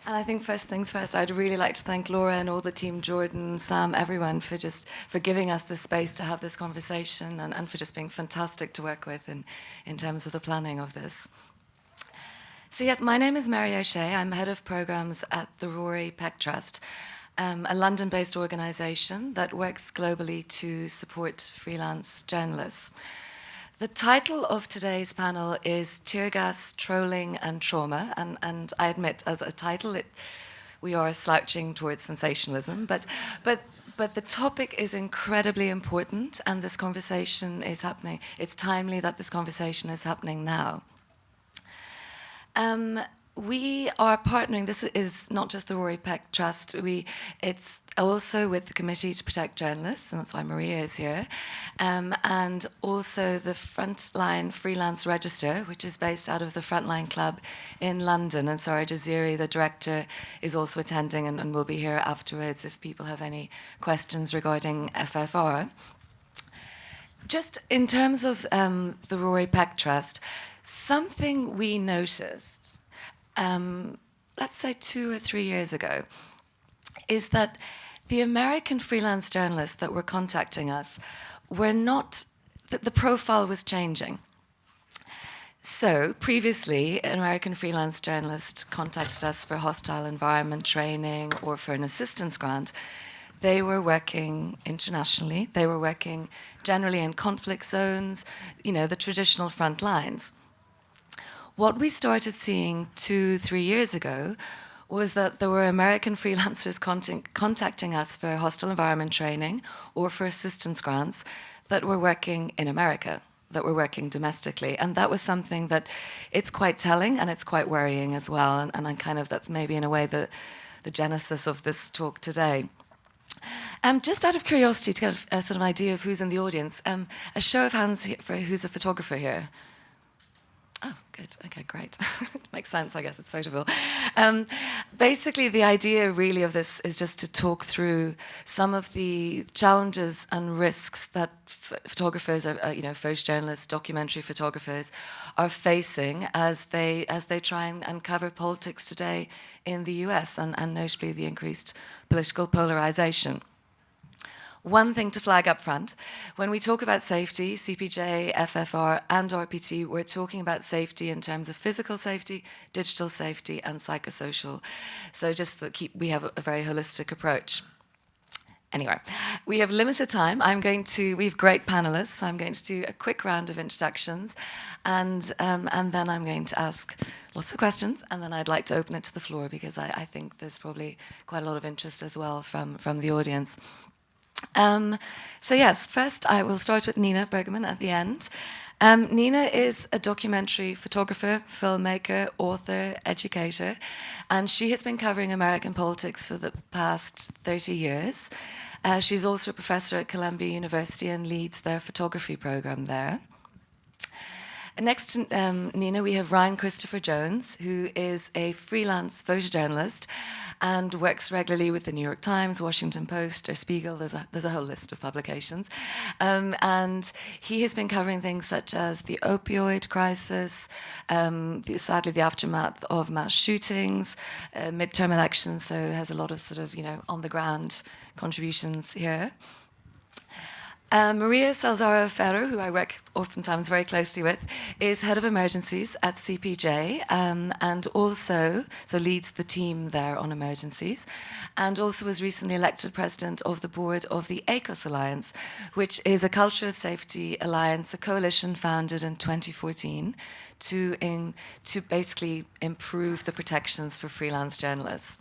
And I think first things first, I'd really like to thank Laura and all the team, Jordan, Sam, everyone, for giving us this space to have this conversation and for just being fantastic to work with in terms of the planning of this. So yes, my name is Mary O'Shea. I'm head of programs at the Rory Peck Trust, a London-based organisation that works globally to support freelance journalists. The title of today's panel is Teargas, Trolling and Trauma, and I admit, as a title, we are slouching towards sensationalism, but the topic is incredibly important, and this conversation is happening. It's timely that this conversation is happening now. We are partnering, this is not just the Rory Peck Trust, it's also with the Committee to Protect Journalists, and that's why Maria is here, and also the Frontline Freelance Register, which is based out of the Frontline Club in London, and Sarah Jaziri, the director, is also attending and will be here afterwards if people have any questions regarding FFR. Just in terms of the Rory Peck Trust, something we noticed, let's say 2 or 3 years ago, is that the American freelance journalists that were contacting us were not, the profile was changing. So previously, an American freelance journalist contacted us for hostile environment training or for an assistance grant. They were working internationally. They were working generally in conflict zones, you know, the traditional front lines. What we started seeing 2-3 years ago was that there were American freelancers contacting us for hostile environment training or for assistance grants that were working in America, that were working domestically. And that was something that it's quite telling and it's quite worrying as well. And kind of that's maybe in a way the genesis of this talk today. Just out of curiosity, to get a sort of idea of who's in the audience, a show of hands for who's a photographer here. Oh, good. Okay, great. It makes sense, I guess. It's Photoville. Basically, the idea really of this is just to talk through some of the challenges and risks that photographers, photojournalists, documentary photographers, are facing as they try and uncover politics today in the US and notably the increased political polarization. One thing to flag up front, when we talk about safety, CPJ, FFR and RPT, we're talking about safety in terms of physical safety, digital safety and psychosocial. So just we have a very holistic approach. Anyway, we have limited time. We have great panelists, so I'm going to do a quick round of introductions and then I'm going to ask lots of questions and then I'd like to open it to the floor because I think there's probably quite a lot of interest as well from the audience. So yes, first I will start with Nina Berman at the end. Nina is a documentary photographer, filmmaker, author, educator, and she has been covering American politics for the past 30 years. She's also a professor at Columbia University and leads their photography program there. Next to Nina, we have Ryan Christopher Jones, who is a freelance photojournalist and works regularly with the New York Times, Washington Post, Der Spiegel. There's a whole list of publications. And he has been covering things such as the opioid crisis, sadly the aftermath of mass shootings, midterm elections, so has a lot of sort of, on-the-ground contributions here. Maria Salazar Ferro, who I work oftentimes very closely with, is head of emergencies at CPJ and also leads the team there on emergencies and also was recently elected president of the board of the ACOS Alliance, which is a culture of safety alliance, a coalition founded in 2014 to basically improve the protections for freelance journalists.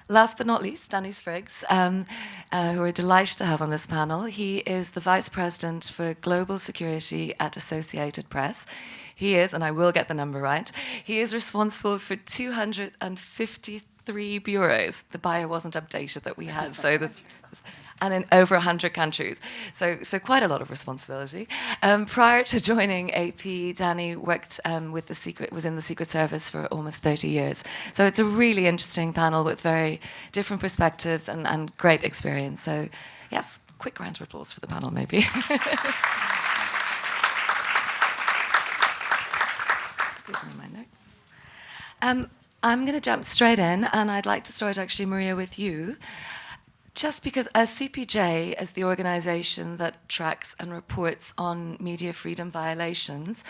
Last but not least, Danny Spriggs, who we're delighted to have on this panel. He is the Vice President for Global Security at Associated Press. He is, and I will get the number right, he is responsible for 253 bureaus. The bio wasn't updated that we had, so this... and in over 100 countries. So quite a lot of responsibility. Prior to joining AP, Danny worked was in the Secret Service for almost 30 years. So it's a really interesting panel with very different perspectives and great experience. So yes, quick round of applause for the panel, maybe. These are my notes. I'm going to jump straight in, and I'd like to start actually, Maria, with you. Just because as CPJ, as the organization that tracks and reports on media freedom violations,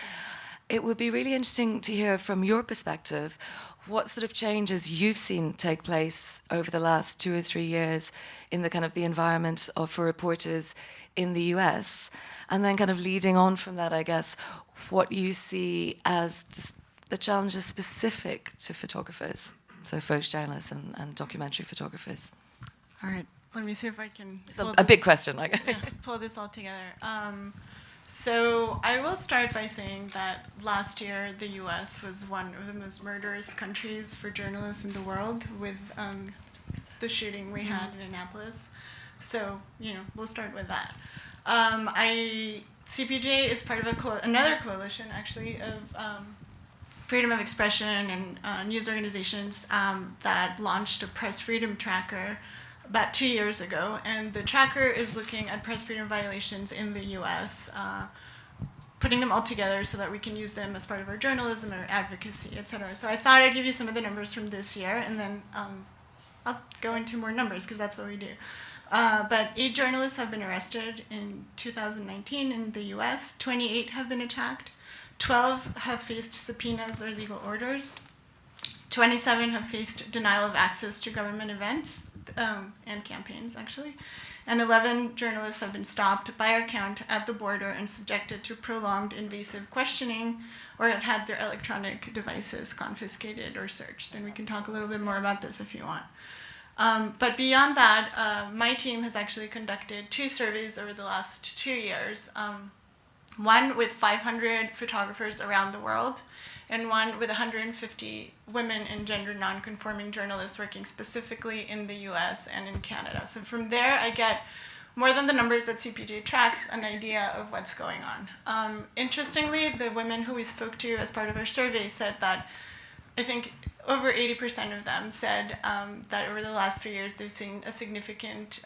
it would be really interesting to hear from your perspective what sort of changes you've seen take place over the last 2 or 3 years in the kind of the environment for reporters in the US, and then kind of leading on from that, I guess, what you see as the challenges specific to photographers, so photojournalists and documentary photographers. All right, let me see if I can. It's a big question. Pull this all together. So I will start by saying that last year the U.S. was one of the most murderous countries for journalists in the world, with the shooting we had in Annapolis. So we'll start with that. CPJ is part of another coalition, actually, of freedom of expression and news organizations that launched a press freedom tracker about 2 years ago, and the tracker is looking at press freedom violations in the U.S., putting them all together so that we can use them as part of our journalism and our advocacy, et cetera. So I thought I'd give you some of the numbers from this year, and then I'll go into more numbers, because that's what we do. But 8 journalists have been arrested in 2019 in the U.S., 28 have been attacked, 12 have faced subpoenas or legal orders, 27 have faced denial of access to government events, and campaigns, actually. And 11 journalists have been stopped by our count at the border and subjected to prolonged invasive questioning, or have had their electronic devices confiscated or searched. And we can talk a little bit more about this if you want. But beyond that, my team has actually conducted 2 surveys over the last 2 years. One with 500 photographers around the world, and one with 150 women and gender nonconforming journalists working specifically in the US and in Canada. So from there, I get, more than the numbers that CPJ tracks, an idea of what's going on. Interestingly, the women who we spoke to as part of our survey said that, I think over 80% of them said that over the last 3 years, they've seen a significant,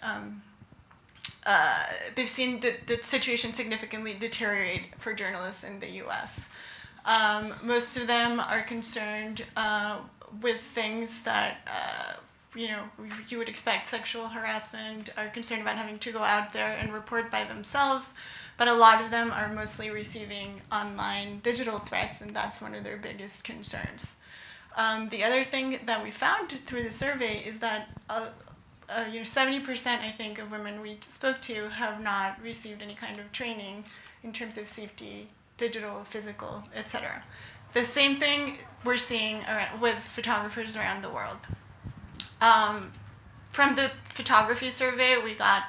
they've seen the situation significantly deteriorate for journalists in the US. Most of them are concerned with things that, you would expect, sexual harassment, are concerned about having to go out there and report by themselves, but a lot of them are mostly receiving online digital threats, and that's one of their biggest concerns. The other thing that we found through the survey is that 70%, I think, of women we spoke to have not received any kind of training in terms of safety, digital, physical, etc. The same thing we're seeing with photographers around the world. From the photography survey, we got,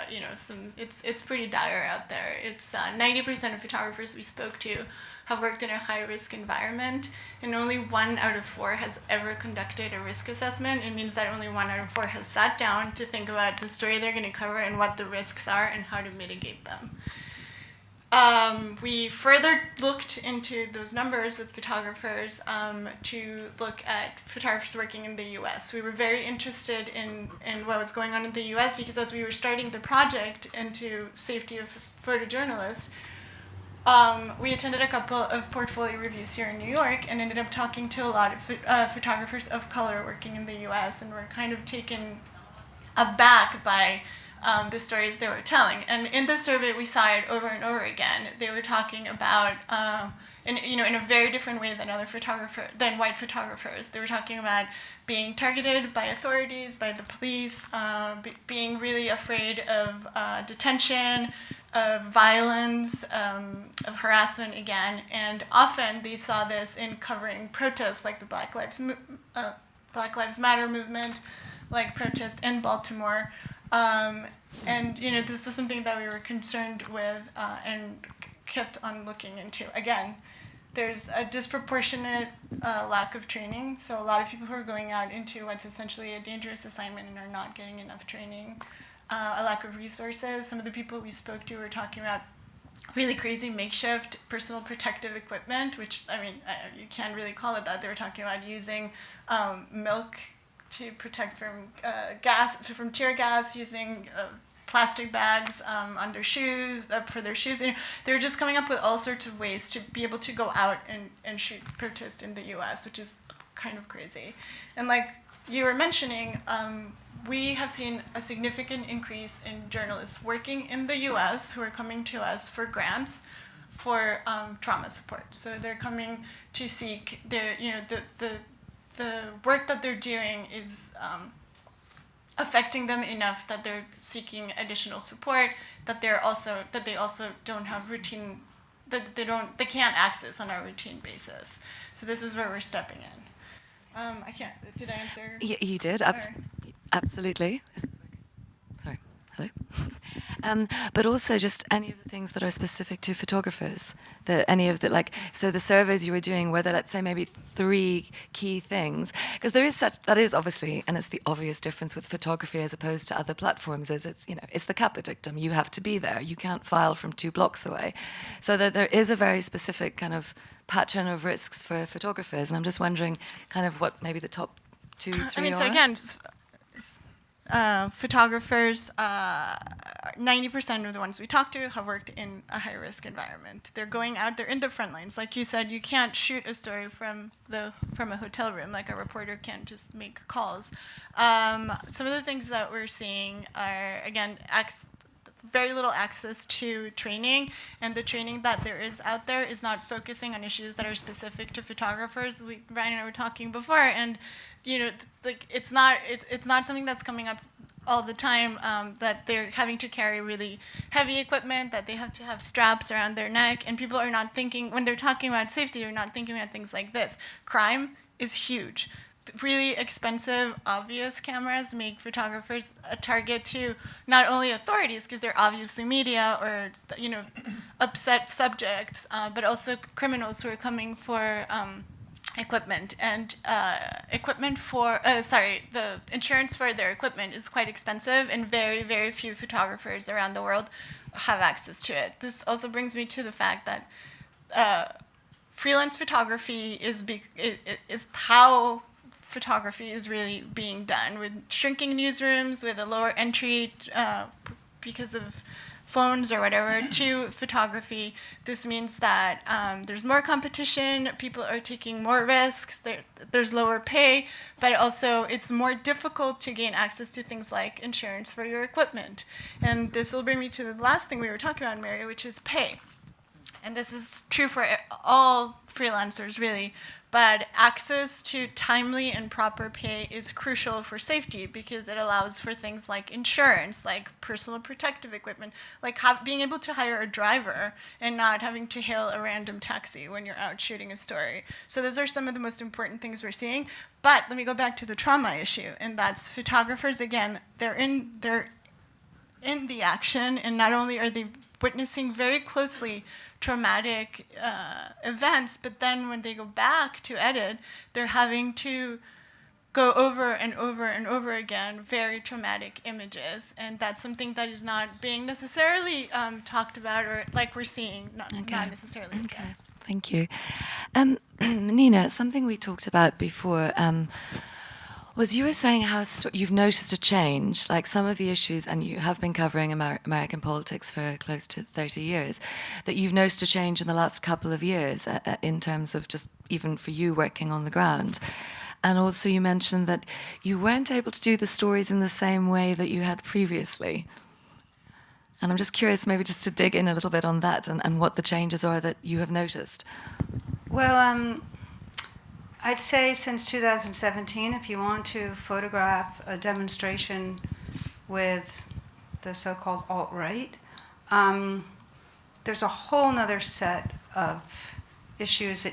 it's pretty dire out there. It's 90% of photographers we spoke to have worked in a high-risk environment, and only 1 out of 4 has ever conducted a risk assessment. It means that only 1 out of 4 has sat down to think about the story they're going to cover and what the risks are and how to mitigate them. We further looked into those numbers with photographers to look at photographers working in the US. We were very interested in what was going on in the US, because as we were starting the project into safety of photojournalists, we attended a couple of portfolio reviews here in New York and ended up talking to a lot of photographers of color working in the US, and were kind of taken aback by the stories they were telling. And in the survey, we saw it over and over again. They were talking about, in a very different way than white photographers. They were talking about being targeted by authorities, by the police, being really afraid of detention, of violence, of harassment again. And often they saw this in covering protests like the Black Lives Matter movement, like protests in Baltimore. And this was something that we were concerned with and kept on looking into. Again, there's a disproportionate lack of training. So a lot of people who are going out into what's essentially a dangerous assignment and are not getting enough training. A lack of resources. Some of the people we spoke to were talking about really crazy makeshift personal protective equipment, which, you can't really call it that. They were talking about using milk to protect from tear gas, using plastic bags under shoes, for their shoes. They were just coming up with all sorts of ways to be able to go out and shoot protests in the US, which is kind of crazy. And like you were mentioning, we have seen a significant increase in journalists working in the U.S. who are coming to us for grants for trauma support. So they're coming to seek their, the work that they're doing is affecting them enough that they're seeking additional support, that they also don't have routine, that they can't access on a routine basis. So this is where we're stepping in. Did I answer? Yeah, you did. Absolutely. Is this working? Sorry. Hello. But also just any of the things that are specific to photographers. So the surveys you were doing, were there, let's say, maybe 3 key things? Because that is obviously, and it's the obvious difference with photography as opposed to other platforms, is it's the caput dictum. You have to be there. You can't file from 2 blocks away. So there is a very specific kind of pattern of risks for photographers, and I'm just wondering kind of what maybe the top 2, 3 are. So again, photographers, 90% of the ones we talk to have worked in a high-risk environment. They're going out, they're in the front lines. Like you said, you can't shoot a story from a hotel room, like a reporter can't just make calls. Some of the things that we're seeing are, again, very little access to training, and the training that there is out there is not focusing on issues that are specific to photographers. Ryan and I were talking before, and it's not something that's coming up all the time, that they're having to carry really heavy equipment, that they have to have straps around their neck, and people are not thinking, when they're talking about safety, they're not thinking about things like this. Crime is huge. Really expensive, obvious cameras make photographers a target to not only authorities, because they're obviously media or upset subjects, but also criminals who are coming for equipment. And the insurance for their equipment is quite expensive, and very, very few photographers around the world have access to it. This also brings me to the fact that freelance photography is how photography is really being done, with shrinking newsrooms, with a lower entry because of phones or whatever to photography. This means that there's more competition, people are taking more risks, there's lower pay, but also it's more difficult to gain access to things like insurance for your equipment. And this will bring me to the last thing we were talking about, Mary, which is pay. And this is true for all freelancers, really. But access to timely and proper pay is crucial for safety, because it allows for things like insurance, like personal protective equipment, like being able to hire a driver and not having to hail a random taxi when you're out shooting a story. So those are some of the most important things we're seeing. But let me go back to the trauma issue, and that's photographers, again, they're in the action, and not only are they witnessing very closely traumatic events, but then when they go back to edit, they're having to go over and over and over again very traumatic images, and that's something that is not being necessarily talked about, or like we're seeing, not necessarily addressed. Thank you. Nina, something we talked about before was you were saying how you've noticed a change, like some of the issues, and you have been covering American politics for close to 30 years, that you've noticed a change in the last couple of years in terms of just even for you working on the ground. And also you mentioned that you weren't able to do the stories in the same way that you had previously. And I'm just curious maybe just to dig in a little bit on that and what the changes are that you have noticed. Well, I'd say since 2017, if you want to photograph a demonstration with the so-called alt-right, there's a whole other set of issues that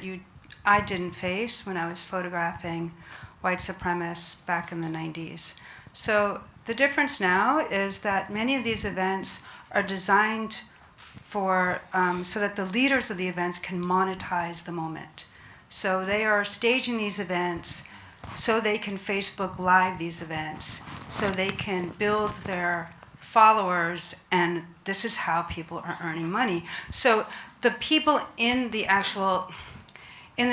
I didn't face when I was photographing white supremacists back in the 90s. So the difference now is that many of these events are designed for so that the leaders of the events can monetize the moment. So they are staging these events so they can Facebook Live these events, so they can build their followers, and this is how people are earning money. So the people in the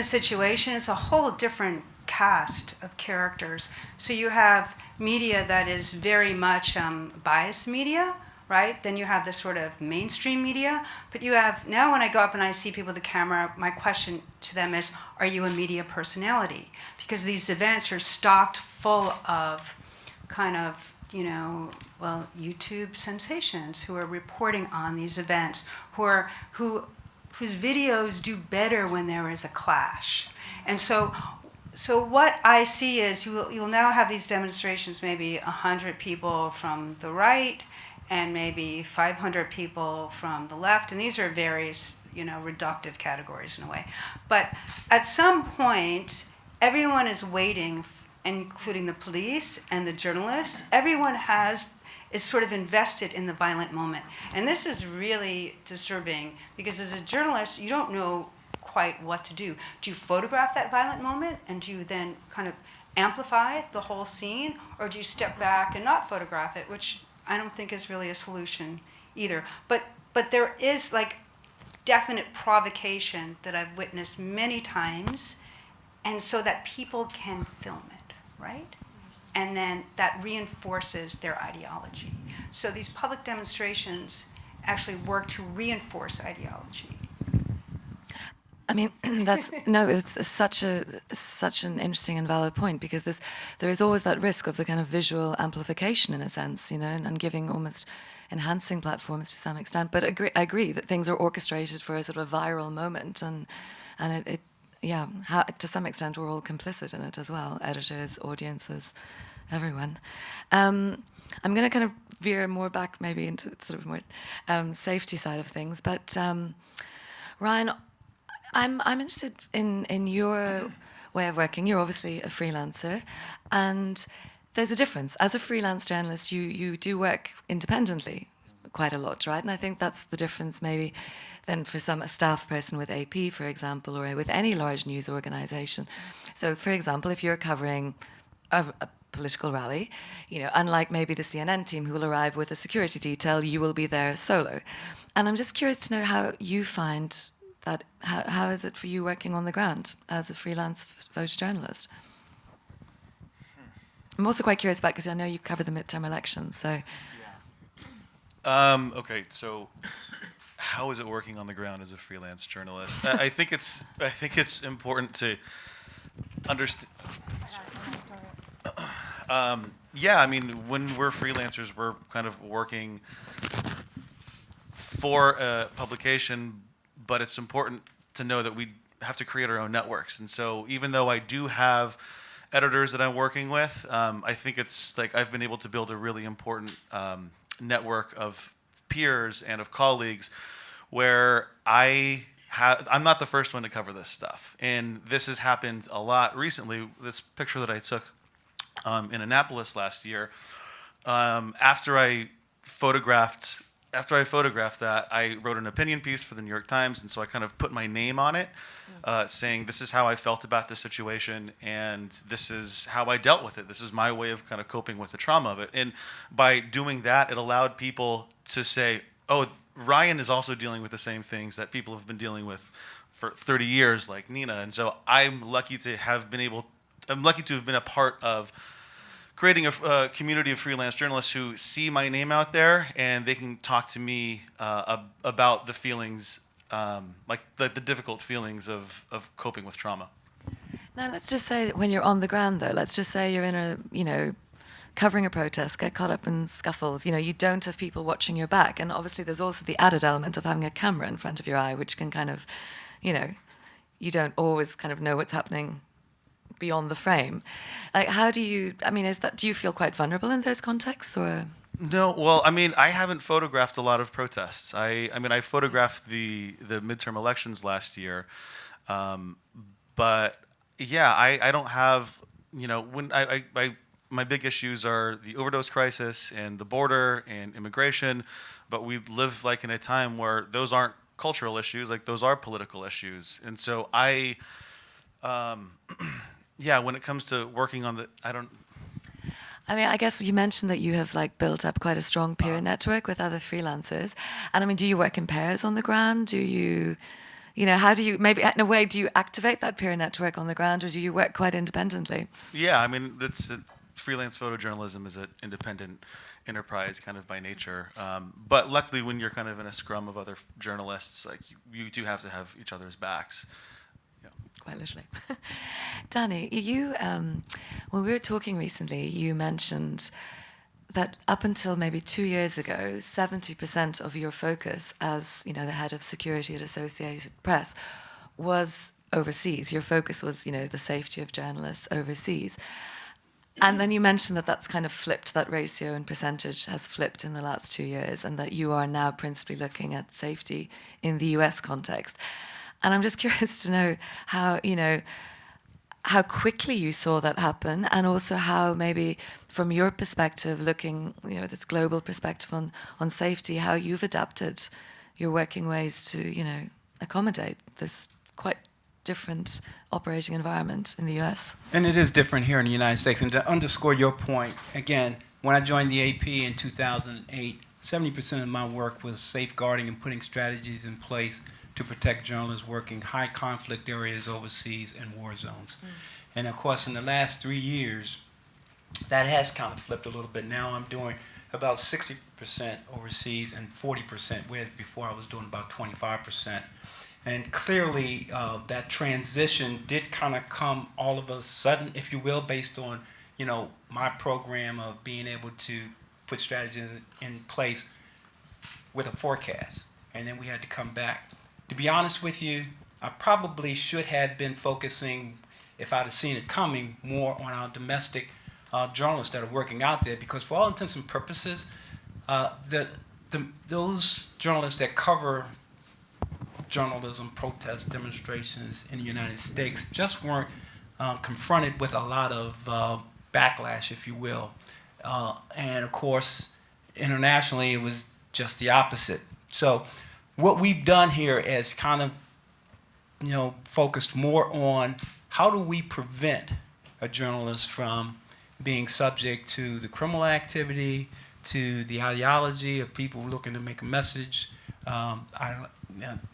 situation, it's a whole different cast of characters. So you have media that is very much biased media, right? Then you have this sort of mainstream media. But you have, now when I go up and I see people with the camera, my question to them is, are you a media personality? because these events are stocked full of kind of, YouTube sensations who are reporting on these events, whose videos do better when there is a clash. And so what I see is you'll now have these demonstrations, maybe 100 people from the right and maybe 500 people from the left, and these are various, reductive categories in a way. But at some point, everyone is waiting, including the police and the journalists. Everyone is sort of invested in the violent moment. And this is really disturbing, because as a journalist, you don't know quite what to do. Do you photograph that violent moment, and do you then kind of amplify the whole scene, or do you step back and not photograph it, which I don't think is really a solution either. But there is like definite provocation that I've witnessed many times, and so that people can film it, right? And then that reinforces their ideology. So these public demonstrations actually work to reinforce ideology. I mean, it's such an interesting and valid point, because there is always that risk of the kind of visual amplification in a sense, and giving almost enhancing platforms to some extent. But I agree that things are orchestrated for a sort of a viral moment, and to some extent we're all complicit in it as well, editors, audiences, everyone. I'm going to kind of veer more back maybe into sort of more safety side of things, but Ryan, I'm interested in your way of working. You're obviously a freelancer, and there's a difference. As a freelance journalist, you do work independently quite a lot, right? And I think that's the difference maybe than for a staff person with AP, for example, or with any large news organization. So, for example, if you're covering a political rally, unlike maybe the CNN team who will arrive with a security detail, you will be there solo. And I'm just curious to know how you find that. How is it for you working on the ground as a freelance photojournalist? I'm also quite curious about, because I know you cover the midterm elections, so. Yeah. Okay, so how is it working on the ground as a freelance journalist? I think it's important to understand. Yeah, I mean, when we're freelancers, we're kind of working for a publication, but it's important to know that we have to create our own networks. And so even though I do have editors that I'm working with, I think it's like I've been able to build a really important network of peers and of colleagues where I'm not the first one to cover this stuff. And this has happened a lot recently. This picture that I took in Annapolis last year, after I photographed that, I wrote an opinion piece for the New York Times, and so I kind of put my name on it, saying this is how I felt about this situation, and this is how I dealt with it. This is my way of kind of coping with the trauma of it. And by doing that, it allowed people to say, oh, Ryan is also dealing with the same things that people have been dealing with for 30 years, like Nina. And so I'm lucky to have been a part of creating a community of freelance journalists who see my name out there, and they can talk to me about the feelings, like the difficult feelings of coping with trauma. Now, let's just say that when you're on the ground, though, let's just say you're in covering a protest, get caught up in scuffles. You don't have people watching your back, and obviously there's also the added element of having a camera in front of your eye, which can kind of, you don't always kind of know what's happening beyond the frame. Like, how do you, do you feel quite vulnerable in those contexts, or? No, well, I haven't photographed a lot of protests. I photographed the midterm elections last year, but yeah, I don't have, when my big issues are the overdose crisis and the border and immigration, but we live like in a time where those aren't cultural issues, like those are political issues. And so yeah, when it comes to working on I guess you mentioned that you have built up quite a strong peer network with other freelancers. And do you work in pairs on the ground? Do you, how do you, maybe in a way, do you activate that peer network on the ground, or do you work quite independently? Yeah, freelance photojournalism is an independent enterprise kind of by nature. But luckily when you're kind of in a scrum of other journalists, you do have to have each other's backs. quite literally. Danny, you, when we were talking recently, you mentioned that up until maybe 2 years ago, 70% of your focus as, you know, the head of security at Associated Press was overseas. Your focus was, you know, the safety of journalists overseas. And then you mentioned that that's kind of flipped, that ratio and percentage has flipped in the last 2 years, and that you are now principally looking at safety in the US context. And I'm just curious to know how, you know, how quickly you saw that happen, and also how maybe from your perspective, looking, you know, this global perspective on safety, how you've adapted your working ways to, you know, accommodate this quite different operating environment in the US. And it is different here in the United States. And to underscore your point, again, when I joined the AP in 2008, 70% of my work was safeguarding and putting strategies in place to protect journalists working high conflict areas overseas and war zones. And of course, in the last 3 years, that has kind of flipped a little bit. Now I'm doing about 60% overseas and 40%, whereas before I was doing about 25%. And clearly, that transition did kind of come all of a sudden, if you will, based on, you know, my program of being able to put strategies in place with a forecast. And then we had to come back. To be honest with you, I probably should have been focusing, if I'd have seen it coming, more on our domestic journalists that are working out there, because for all intents and purposes, those journalists that cover journalism, protests, demonstrations in the United States just weren't confronted with a lot of backlash, if you will. And of course, internationally, it was just the opposite. So what we've done here is kind of, you know, focused more on how do we prevent a journalist from being subject to the criminal activity, to the ideology of people looking to make a message,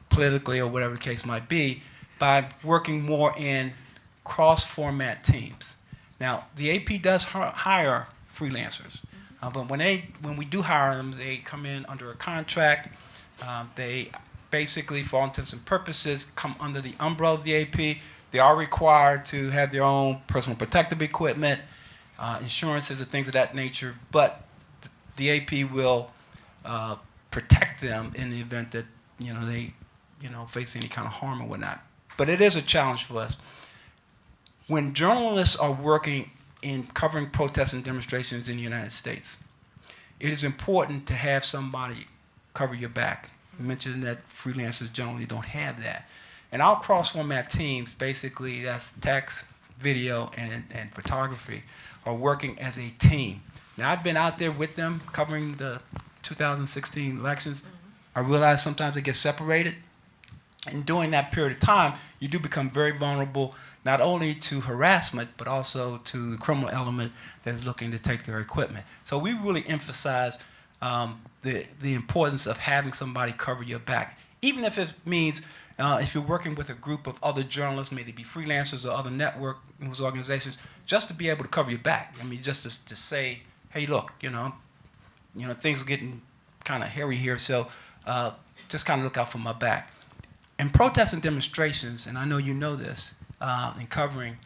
politically or whatever the case might be, by working more in cross-format teams. Now, the AP does hire freelancers, but when we do hire them, they come in under a contract. They basically, for all intents and purposes, come under the umbrella of the AP. They are required to have their own personal protective equipment, insurances and things of that nature, but the AP will protect them in the event that, you know, they, you know, face any kind of harm or whatnot. But it is a challenge for us. When journalists are working in covering protests and demonstrations in the United States, it is important to have somebody cover your back. You mentioned that freelancers generally don't have that. And our cross-format teams, basically that's text, video, and photography, are working as a team. Now, I've been out there with them covering the 2016 elections. I realize sometimes it gets separated. And during that period of time, you do become very vulnerable, not only to harassment, but also to the criminal element that's looking to take their equipment. So we really emphasize the importance of having somebody cover your back, even if it means if you're working with a group of other journalists, maybe be freelancers or other network news organizations, just to be able to cover your back. I mean, just to say, hey, look, you know, things are getting kind of hairy here, so just kind of look out for my back. In protests and demonstrations, and I know you know this, in covering,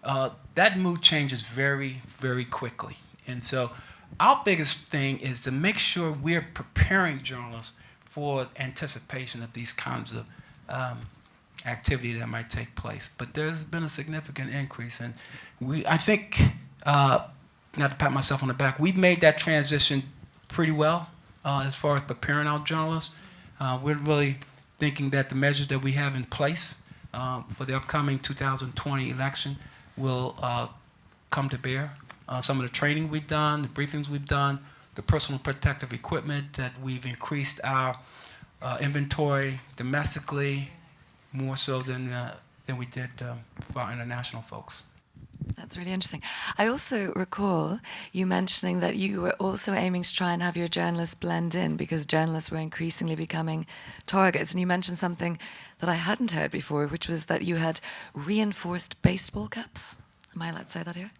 that mood changes very, very quickly. And so our biggest thing is to make sure we're preparing journalists for anticipation of these kinds of activity that might take place. But there's been a significant increase. And I think, not to pat myself on the back, we've made that transition pretty well as far as preparing our journalists. We're really thinking that the measures that we have in place for the upcoming 2020 election will come to bear. Some of the training we've done, the briefings we've done, the personal protective equipment that we've increased our inventory domestically more so than we did for our international folks. That's really interesting. I also recall you mentioning that you were also aiming to try and have your journalists blend in because journalists were increasingly becoming targets. And you mentioned something that I hadn't heard before, which was that you had reinforced baseball caps. Am I allowed to say that here?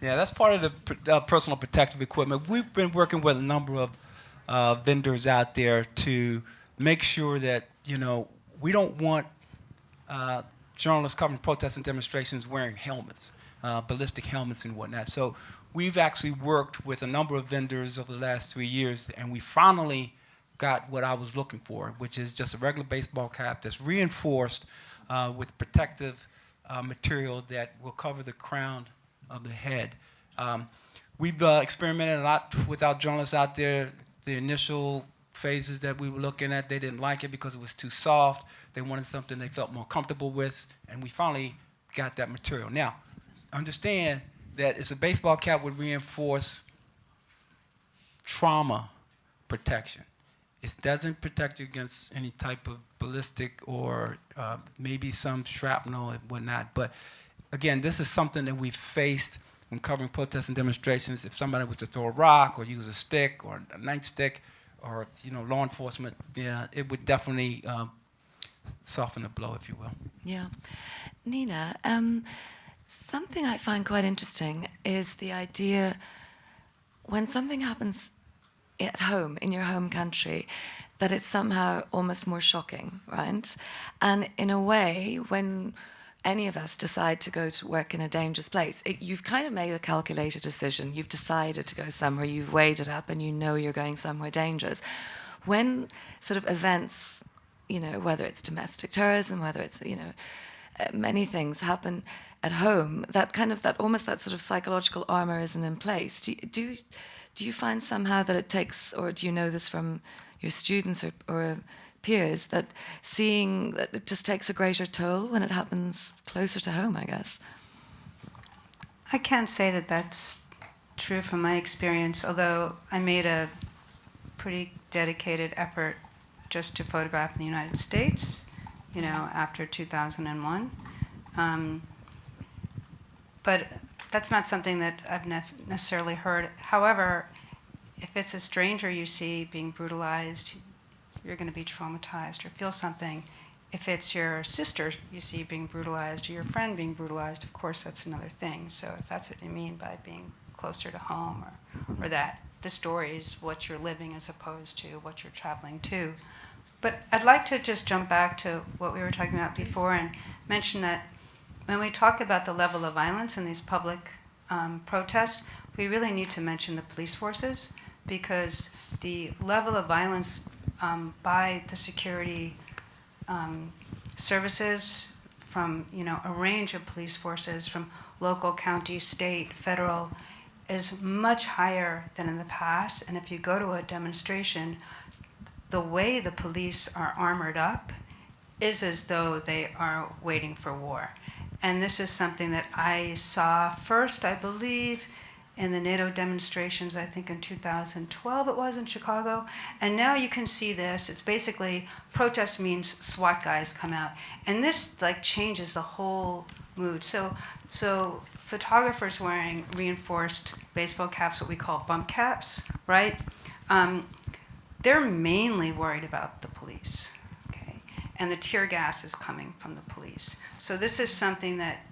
Yeah, that's part of the personal protective equipment. We've been working with a number of vendors out there to make sure that, you know, we don't want journalists covering protests and demonstrations wearing helmets, ballistic helmets and whatnot. So we've actually worked with a number of vendors over the last 3 years, and we finally got what I was looking for, which is just a regular baseball cap that's reinforced with protective material that will cover the crown of the head. We've experimented a lot with our journalists out there. The initial phases that we were looking at, they didn't like it because it was too soft. They wanted something they felt more comfortable with, and we finally got that material. Now, understand that it's a baseball cap with reinforced trauma protection. It doesn't protect you against any type of ballistic or maybe some shrapnel and whatnot. But again, this is something that we faced when covering protests and demonstrations. If somebody was to throw a rock or use a stick or a nightstick or law enforcement, yeah, it would definitely soften the blow, if you will. Yeah. Nina, something I find quite interesting is the idea when something happens at home, in your home country, that it's somehow almost more shocking, right? And in a way, when any of us decide to go to work in a dangerous place, you've kind of made a calculated decision. You've decided to go somewhere, you've weighed it up, and you know you're going somewhere dangerous. When sort of events, whether it's domestic terrorism, whether it's, many things happen at home, that sort of psychological armor isn't in place. Do you find somehow that it takes, or do you know this from your students or peers, that seeing that it just takes a greater toll when it happens closer to home, I guess? I can't say that that's true from my experience, although I made a pretty dedicated effort just to photograph in the United States, after 2001. But that's not something that I've necessarily heard. However, if it's a stranger you see being brutalized, you're going to be traumatized or feel something. If it's your sister you see being brutalized or your friend being brutalized, of course that's another thing. So if that's what you mean by being closer to home, or that the story is what you're living as opposed to what you're traveling to. But I'd like to just jump back to what we were talking about before and mention that when we talk about the level of violence in these public protests, we really need to mention the police forces, because the level of violence by the security services from a range of police forces, from local, county, state, federal, is much higher than in the past. And if you go to a demonstration, the way the police are armored up is as though they are waiting for war. And this is something that I saw first, I believe, in the NATO demonstrations, I think in 2012 it was in Chicago. And now you can see this. It's basically, protest means SWAT guys come out. And this changes the whole mood. So photographers wearing reinforced baseball caps, what we call bump caps, right? They're mainly worried about the police, okay? And the tear gas is coming from the police. So this is something that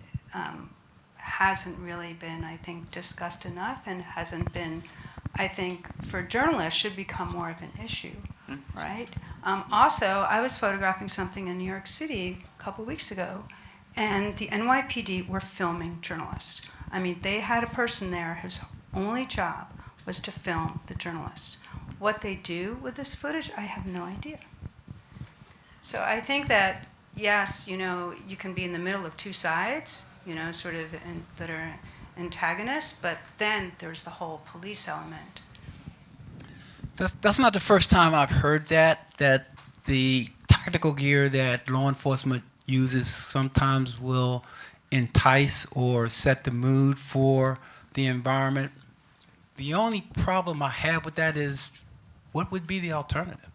hasn't really been, I think, discussed enough, and hasn't been, I think, for journalists, should become more of an issue, right? Also, I was photographing something in New York City a couple weeks ago, and the NYPD were filming journalists. I mean, they had a person there whose only job was to film the journalists. What they do with this footage, I have no idea. So I think that, yes, you can be in the middle of two sides, that are antagonists, but then there's the whole police element. That's not the first time I've heard that the tactical gear that law enforcement uses sometimes will entice or set the mood for the environment. The only problem I have with that is, what would be the alternative?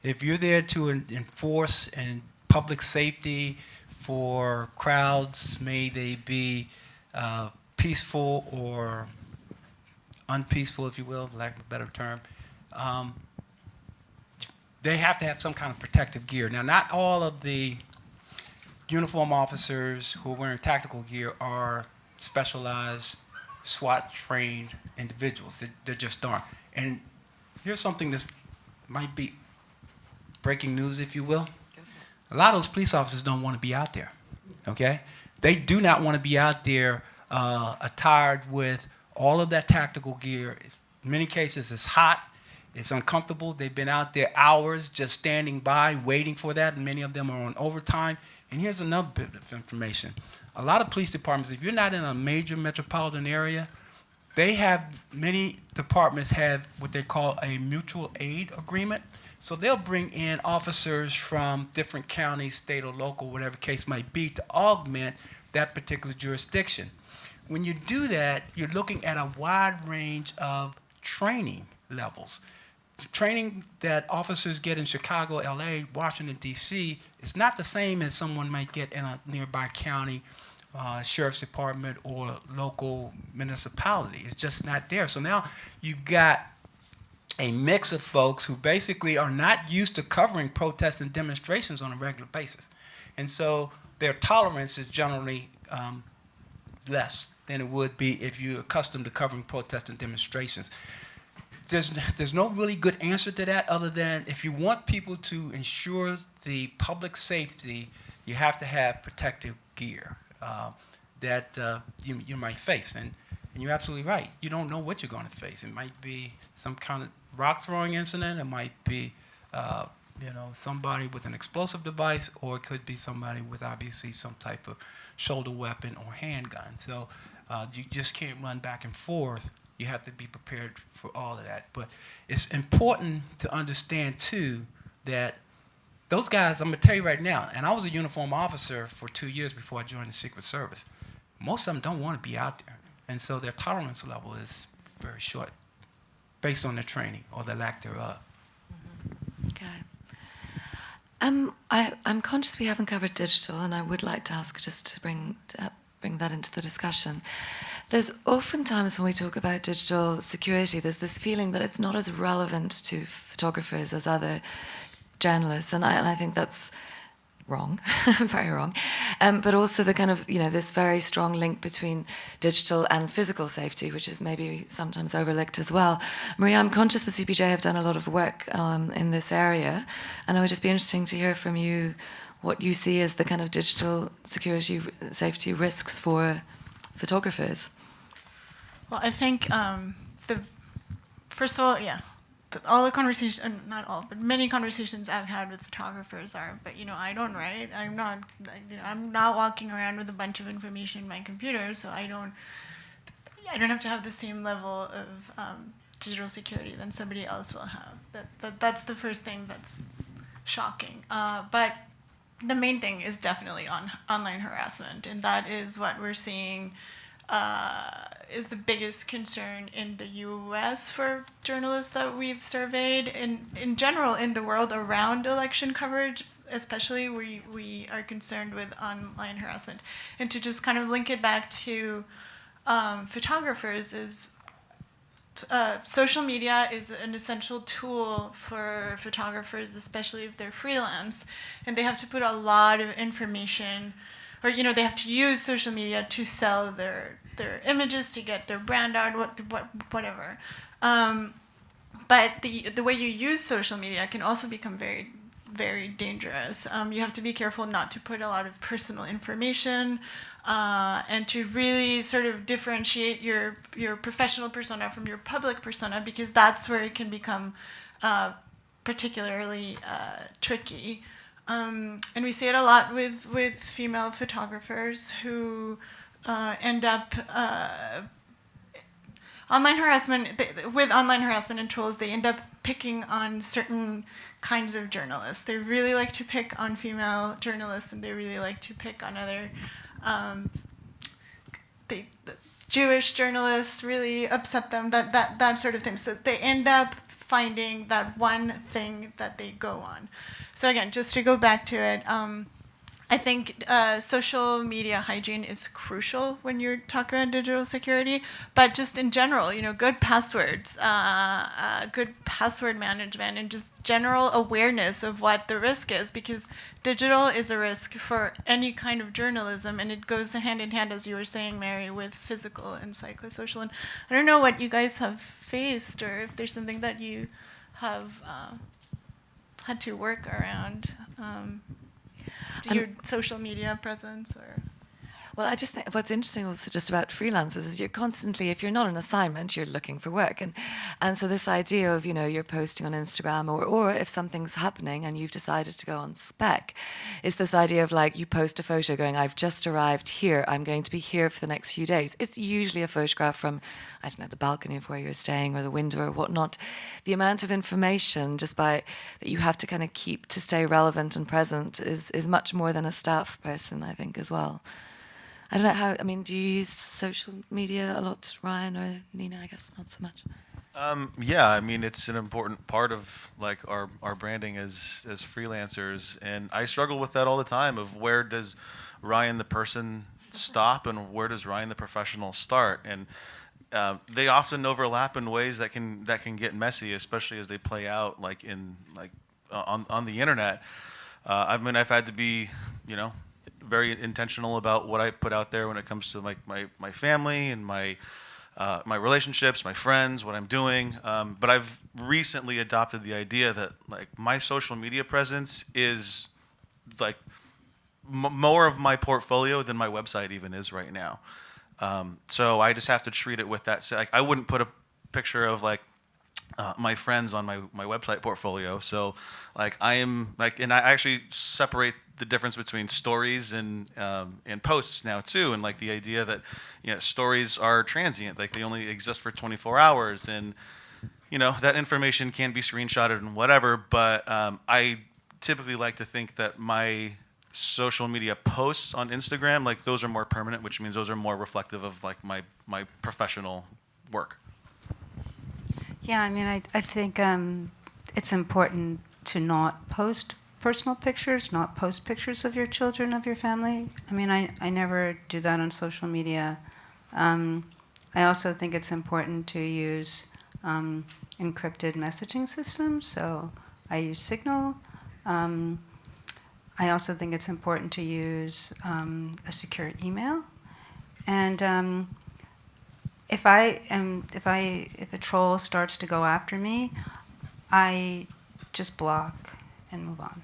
If you're there to enforce and public safety for crowds, may they be peaceful or unpeaceful, if you will, for lack of a better term, they have to have some kind of protective gear. Now, not all of the uniform officers who are wearing tactical gear are specialized SWAT-trained individuals. They just aren't. And here's something that might be breaking news, if you will. A lot of those police officers don't want to be out there. okay? They do not want to be out there attired with all of that tactical gear. In many cases, it's hot, it's uncomfortable. They've been out there hours just standing by, waiting for that, and many of them are on overtime. And here's another bit of information. A lot of police departments, if you're not in a major metropolitan area, many departments have what they call a mutual aid agreement. So they'll bring in officers from different counties, state or local, whatever case might be, to augment that particular jurisdiction. When you do that, you're looking at a wide range of training levels. The training that officers get in Chicago, LA, Washington, D.C. is not the same as someone might get in a nearby county, sheriff's department, or local municipality. It's just not there. So now you've got a mix of folks who basically are not used to covering protests and demonstrations on a regular basis. And so their tolerance is generally less than it would be if you're accustomed to covering protests and demonstrations. There's no really good answer to that other than if you want people to ensure the public safety, you have to have protective gear that you might face. And you're absolutely right. You don't know what you're going to face. It might be some kind of rock throwing incident. It might be somebody with an explosive device, or it could be somebody with obviously some type of shoulder weapon or handgun. So you just can't run back and forth. You have to be prepared for all of that. But it's important to understand, too, that those guys, I'm going to tell you right now, and I was a uniform officer for 2 years before I joined the Secret Service. Most of them don't want to be out there. And so their tolerance level is very short based on their training or the lack thereof. Okay. I'm conscious we haven't covered digital, and I would like to ask just to bring that into the discussion. There's often times when we talk about digital security, there's this feeling that it's not as relevant to photographers as other journalists, and I think that's wrong, very wrong. But also the kind of, this very strong link between digital and physical safety, which is maybe sometimes overlooked as well. Maria, I'm conscious the CPJ have done a lot of work in this area, and it would just be interesting to hear from you what you see as the kind of digital security safety risks for photographers. Well, I think first of all, all the conversations, not all, but many conversations I've had with photographers are, but I don't write. I'm not walking around with a bunch of information in my computer, so I don't have to have the same level of digital security than somebody else will have. That's the first thing that's shocking. But the main thing is definitely on online harassment, and that is what we're seeing is the biggest concern in the U.S. for journalists that we've surveyed. In general, in the world around election coverage, especially, we are concerned with online harassment. And to just kind of link it back to photographers is social media is an essential tool for photographers, especially if they're freelance, and they have to put a lot of information, or they have to use social media to sell their images, to get their brand out, whatever. But the way you use social media can also become very, very dangerous. You have to be careful not to put a lot of personal information, and to really sort of differentiate your professional persona from your public persona, because that's where it can become particularly tricky. And we see it a lot with female photographers who end up with online harassment and tools. They end up picking on certain kinds of journalists. They really like to pick on female journalists, and they really like to pick on other the Jewish journalists really upset them, that sort of thing. So they end up finding that one thing that they go on. So again, just to go back to it, I think social media hygiene is crucial when you're talking about digital security, but just in general, good passwords, good password management, and just general awareness of what the risk is, because digital is a risk for any kind of journalism, and it goes hand in hand, as you were saying, Mary, with physical and psychosocial. And I don't know what you guys have faced, or if there's something that you have had to work around. your social media presence or? Well, I just think what's interesting also just about freelancers is you're constantly, if you're not on assignment, you're looking for work. And so this idea of, you're posting on Instagram or if something's happening and you've decided to go on spec, is this idea of like you post a photo going, I've just arrived here, I'm going to be here for the next few days. It's usually a photograph from, I don't know, the balcony of where you're staying or the window or whatnot. The amount of information just that you have to kind of keep to stay relevant and present is much more than a staff person, I think, as well. I don't know do you use social media a lot, Ryan or Nina? I guess not so much. Yeah, it's an important part of like our branding as freelancers, and I struggle with that all the time. Of where does Ryan the person stop, and where does Ryan the professional start? And they often overlap in ways that can get messy, especially as they play out on the internet. I've had to be, very intentional about what I put out there when it comes to my family and my relationships, my friends, what I'm doing. But I've recently adopted the idea that my social media presence is more of my portfolio than my website even is right now. So I just have to treat it with that. I wouldn't put a picture of my friends on my website portfolio. So and I actually separate the difference between stories and posts now too, and the idea that stories are transient, they only exist for 24 hours, and that information can be screenshotted and whatever. But I typically like to think that my social media posts on Instagram, those are more permanent, which means those are more reflective of my professional work. Yeah, I think it's important to not post personal pictures, not post pictures of your children, of your family. I never do that on social media. I also think it's important to use encrypted messaging systems, so I use Signal. I also think it's important to use a secure email. And if a troll starts to go after me, I just block and move on.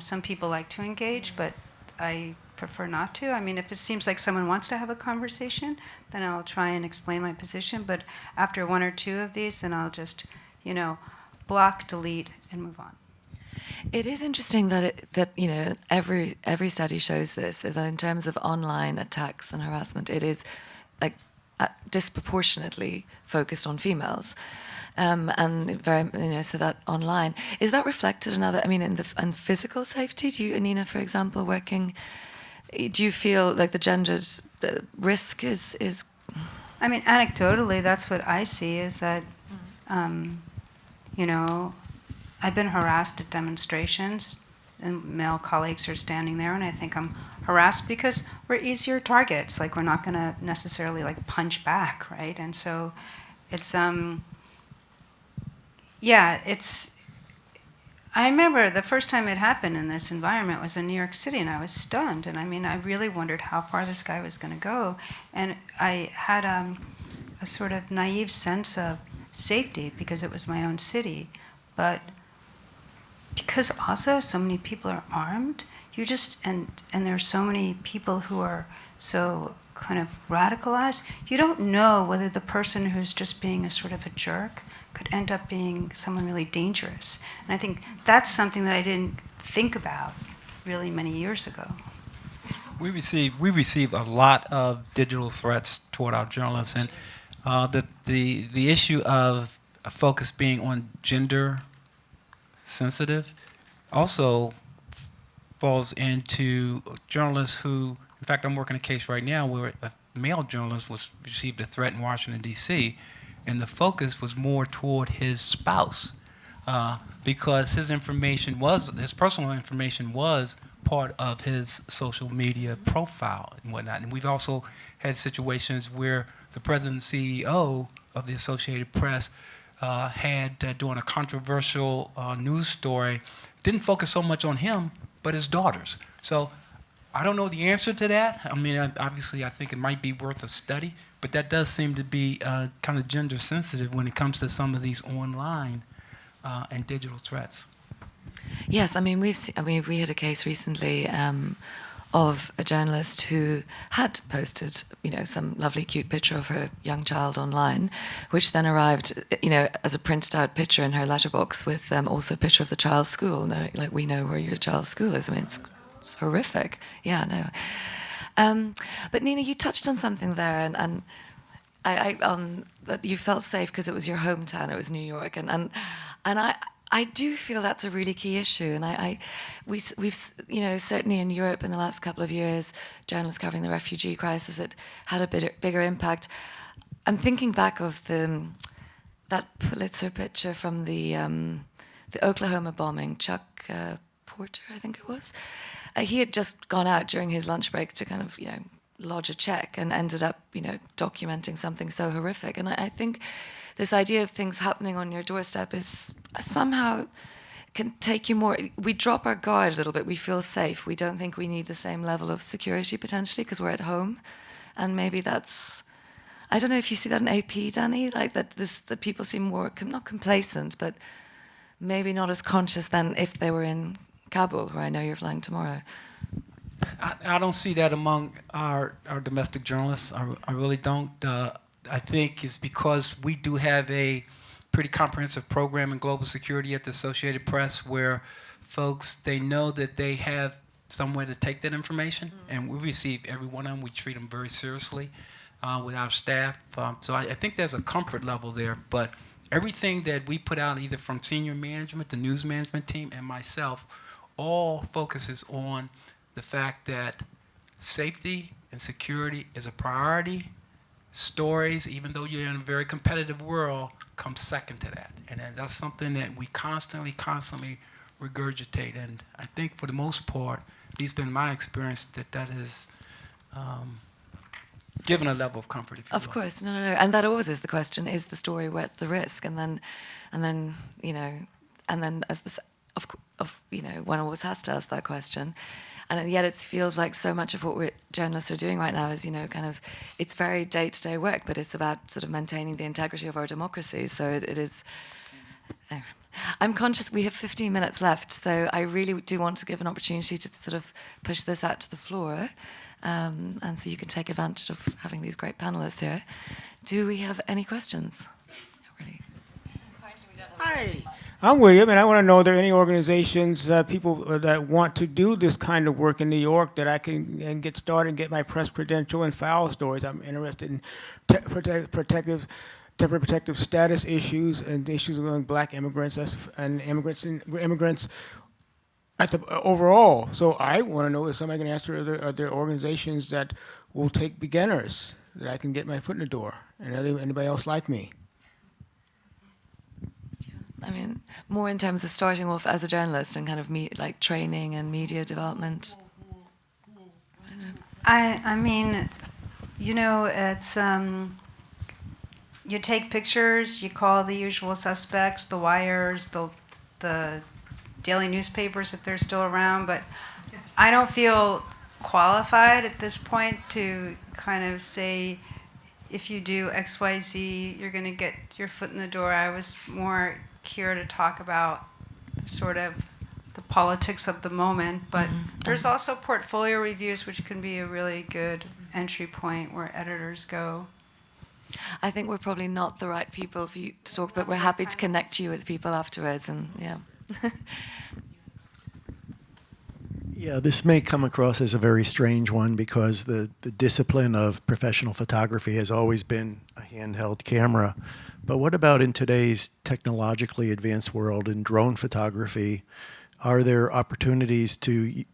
Some people like to engage, but I prefer not to. If it seems like someone wants to have a conversation, then I'll try and explain my position. But after one or two of these, then I'll just, block, delete, and move on. It is interesting that every study shows this, that in terms of online attacks and harassment, it is disproportionately focused on females. And very, so that online, is that reflected in physical safety? Do you, Nina, for example, do you feel like the gendered risk is? Anecdotally, that's what I see is that, I've been harassed at demonstrations, and male colleagues are standing there, and I think I'm harassed because we're easier targets. We're not going to necessarily punch back, right? And so, it's I remember the first time it happened in this environment was in New York City, and I was stunned. And I really wondered how far this guy was going to go. And I had a sort of naive sense of safety because it was my own city. But because also so many people are armed, and there are so many people who are so kind of radicalized, you don't know whether the person who's just being a sort of a jerk could end up being someone really dangerous. And I think that's something that I didn't think about really many years ago. We receive a lot of digital threats toward our journalists, and the issue of a focus being on gender sensitive also falls into journalists who, in fact, I'm working a case right now where a male journalist received a threat in Washington, D.C., and the focus was more toward his spouse because his personal information was part of his social media profile and whatnot. And we've also had situations where the president and CEO of the Associated Press had, doing a controversial news story, didn't focus so much on him, but his daughters. So I don't know the answer to that. Obviously, I think it might be worth a study, but that does seem to be kind of gender sensitive when it comes to some of these online and digital threats. Yes, I mean we had a case recently of a journalist who had posted, some lovely cute picture of her young child online, which then arrived, as a printed out picture in her letterbox with also a picture of the child's school. No, like we know where your child's school is. I mean, it's horrific. Yeah, no. But Nina, you touched on something there, and I that you felt safe because it was your hometown. It was New York, and I do feel that's a really key issue, and we've certainly in Europe in the last couple of years, journalists covering the refugee crisis, it had a bigger impact. I'm thinking back of that Pulitzer picture from the Oklahoma bombing. Chuck Porter, I think it was. He had just gone out during his lunch break to kind of lodge a check, and ended up documenting something so horrific. And I think this idea of things happening on your doorstep is somehow can take you more. We drop our guard a little bit. We feel safe. We don't think we need the same level of security potentially because we're at home, and maybe that's. I don't know if you see that in AP, Danny, like that. That people seem more not complacent, but maybe not as conscious than if they were in Kabul, where I know you're flying tomorrow. I don't see that among our domestic journalists. I really don't. I think it's because we do have a pretty comprehensive program in global security at the Associated Press, where folks, they know that they have somewhere to take that information, and we receive every one of them. We treat them very seriously with our staff. So I think there's a comfort level there, but everything that we put out, either from senior management, the news management team, and myself, all focuses on the fact that safety and security is a priority. Stories, even though you're in a very competitive world, come second to that. And that's something that we constantly regurgitate. And I think for the most part, at least been my experience, that is given a level of comfort, if you will. Of course, no. And that always is the question, is the story worth the risk? And then as this, one always has to ask that question. And yet it feels like so much of what journalists are doing right now is, kind of, it's very day-to-day work, but it's about sort of maintaining the integrity of our democracy. So it is. I'm conscious we have 15 minutes left, so I really do want to give an opportunity to sort of push this out to the floor, and so you can take advantage of having these great panelists here. Do we have any questions? Not really. Hi. I'm William, and I want to know, are there any organizations, people that want to do this kind of work in New York that I can get started and get my press credential and file stories? I'm interested in temporary protective status issues and issues among black immigrants and immigrants overall. So I want to know if somebody can answer, are there organizations that will take beginners that I can get my foot in the door, and anybody else like me? I mean, more in terms of starting off as a journalist and kind of like training and media development. I mean, it's you take pictures, you call the usual suspects, the wires, the daily newspapers if they're still around, but I don't feel qualified at this point to kind of say, if you do X, Y, Z, you're going to get your foot in the door. I was more here to talk about sort of the politics of the moment, but there's also portfolio reviews, which can be a really good entry point where editors go. I think we're probably not the right people for you to talk, but we're happy to connect you with people afterwards, and yeah. Yeah, this may come across as a very strange one because the discipline of professional photography has always been a handheld camera. But what about in today's technologically advanced world in drone photography? Are there opportunities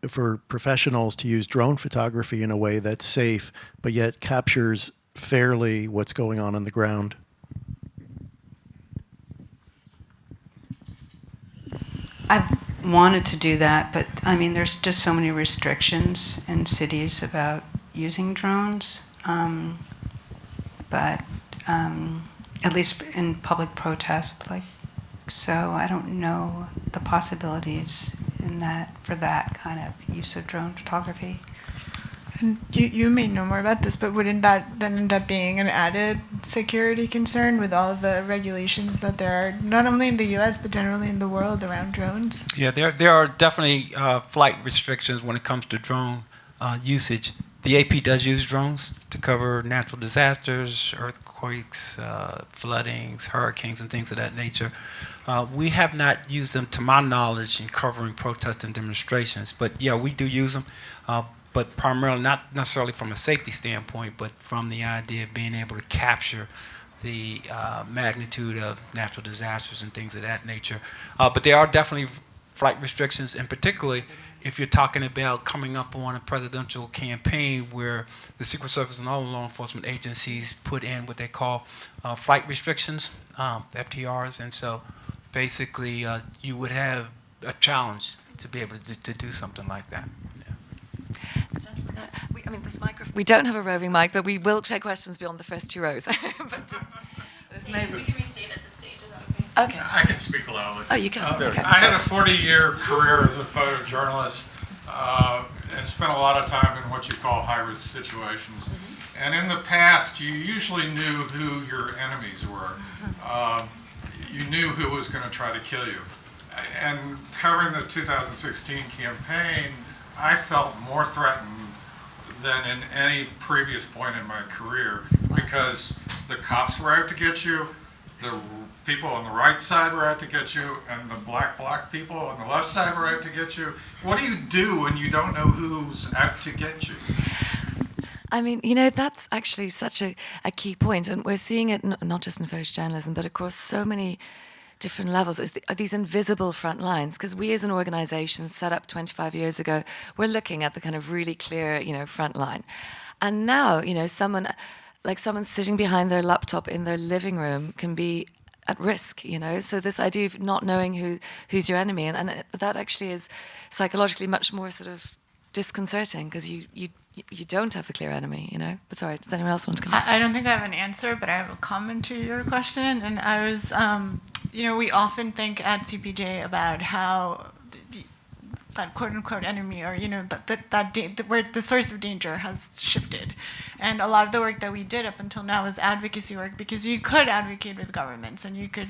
for professionals to use drone photography in a way that's safe, but yet captures fairly what's going on the ground? I've wanted to do that, but I mean, there's just so many restrictions in cities about using drones. But at least in public protest, so I don't know the possibilities in that for that kind of use of drone photography. And you may know more about this, but wouldn't that then end up being an added security concern with all of the regulations that there are, not only in the U.S., but generally in the world around drones? Yeah, there are definitely flight restrictions when it comes to drone usage. The AP does use drones to cover natural disasters, earthquakes, floodings, hurricanes, and things of that nature. We have not used them, to my knowledge, in covering protests and demonstrations. But yeah, we do use them, but primarily not necessarily from a safety standpoint, but from the idea of being able to capture the magnitude of natural disasters and things of that nature. But there are definitely flight restrictions, and particularly if you're talking about coming up on a presidential campaign where the Secret Service and all law enforcement agencies put in what they call flight restrictions, FTRs, and so basically you would have a challenge to be able to do something like that. We don't have a roving mic, but we will take questions beyond the first two rows. But just, We can restate at the stage, is that okay? okay. I can speak loudly. Oh, you can. Okay. I had a 40-year career as a photojournalist and spent a lot of time in what you call high-risk situations. Mm-hmm. And in the past, you usually knew who your enemies were. You knew who was going to try to kill you. And covering the 2016 campaign, I felt more threatened than in any previous point in my career because the cops were out to get you, the people on the right side were out to get you, and the black people on the left side were out to get you. What do you do when you don't know who's out to get you? I mean, that's actually such a key point, and we're seeing it not just in photojournalism, but across so many different levels, are these invisible front lines. Because we as an organization set up 25 years ago, we're looking at the kind of really clear, front line. And now, someone sitting behind their laptop in their living room can be at risk, So this idea of not knowing who's your enemy, and that actually is psychologically much more sort of disconcerting because you don't have the clear enemy, But sorry, does anyone else want to come in? I don't think I have an answer, but I have a comment to your question. And I was, we often think at CPJ about how that quote-unquote enemy, or where the source of danger has shifted. And a lot of the work that we did up until now was advocacy work, because you could advocate with governments and you could,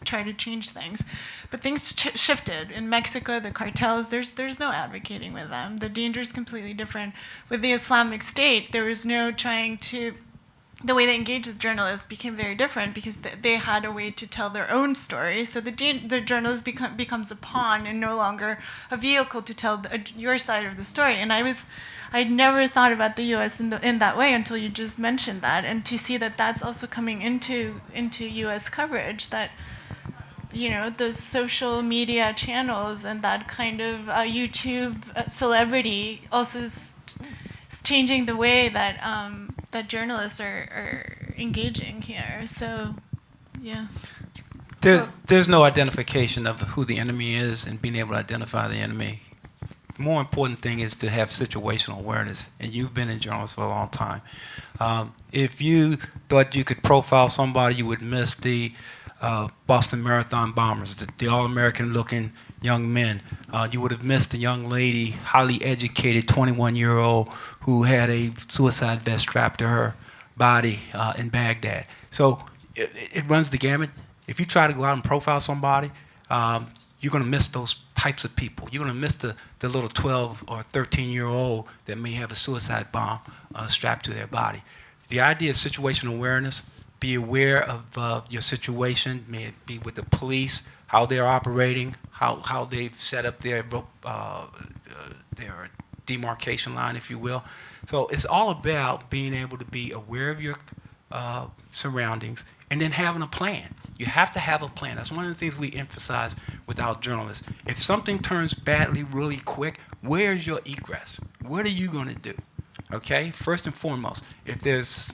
try to change things. But things shifted. In Mexico, the cartels, there's no advocating with them. The danger is completely different. With the Islamic State, there was no trying to... The way they engaged with journalists became very different because they had a way to tell their own story. So the journalist becomes a pawn and no longer a vehicle to tell your side of the story. And I'd never thought about the U.S. in that way until you just mentioned that, and to see that that's also coming into U.S. coverage, that the social media channels and that kind of YouTube celebrity also is changing the way that that journalists are engaging here. So, yeah. There's no identification of who the enemy is and being able to identify the enemy. The more important thing is to have situational awareness, and you've been in journalism for a long time. If you thought you could profile somebody, you would miss the Boston Marathon bombers, the all-American looking young men. You would have missed a young lady, highly educated, 21-year-old, who had a suicide vest strapped to her body in Baghdad. So it runs the gamut. If you try to go out and profile somebody, you're going to miss those types of people. You're going to miss the little 12 or 13-year-old that may have a suicide bomb strapped to their body. The idea of situational awareness, be aware of your situation, may it be with the police, how they're operating, how they've set up their demarcation line, if you will. So it's all about being able to be aware of your surroundings and then having a plan. You have to have a plan. That's one of the things we emphasize with our journalists. If something turns badly really quick, where's your egress? What are you going to do? Okay, first and foremost, if there's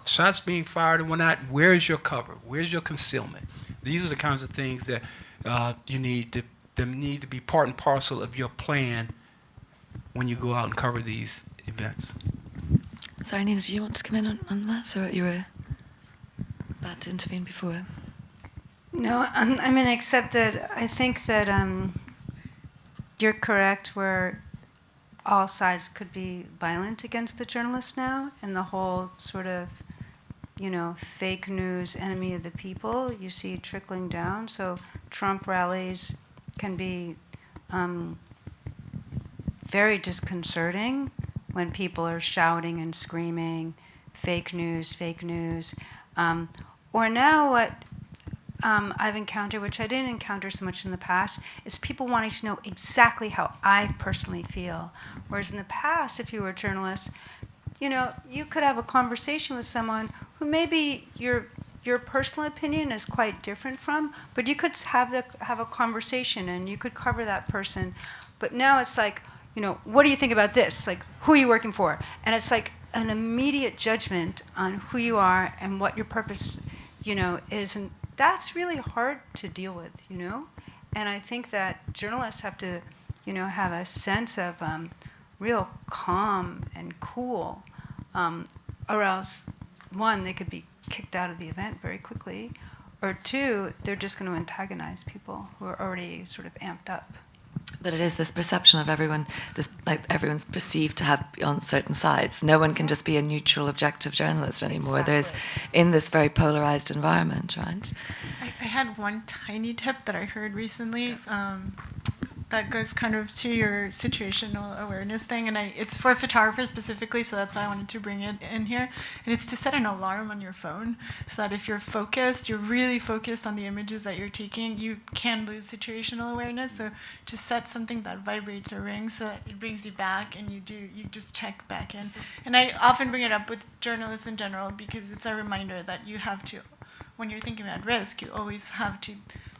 shots being fired and whatnot, where's your cover? Where's your concealment? These are the kinds of things that you need to be part and parcel of your plan when you go out and cover these events. Sorry, Nina, do you want to come in on that, or you were about to intervene before? No, except that I think that you're correct where all sides could be violent against the journalists now, and the whole sort of, fake news, enemy of the people, you see trickling down. So Trump rallies can be very disconcerting when people are shouting and screaming, fake news, fake news. Or now what I've encountered, which I didn't encounter so much in the past, is people wanting to know exactly how I personally feel. Whereas in the past, if you were a journalist, you could have a conversation with someone who maybe your personal opinion is quite different from, but you could have a conversation and you could cover that person. But now it's like, what do you think about this? Like, who are you working for? And it's like an immediate judgment on who you are and what your purpose, is. And that's really hard to deal with, And I think that journalists have to, have a sense of real calm and cool, or else, one, they could be kicked out of the event very quickly, or two, they're just going to antagonize people who are already sort of amped up. But it is this perception of everyone, everyone's perceived to have on certain sides. No one can just be a neutral, objective journalist anymore. Exactly. There's in this very polarized environment, right? I had one tiny tip that I heard recently that goes kind of to your situational awareness thing, and it's for photographers specifically, so that's why I wanted to bring it in here. And it's to set an alarm on your phone, so that if you're focused, you're really focused on the images that you're taking, you can lose situational awareness. So just set something that vibrates or rings, so that it brings you back, and you just check back in. And I often bring it up with journalists in general because it's a reminder that you have to, when you're thinking about risk, you always have to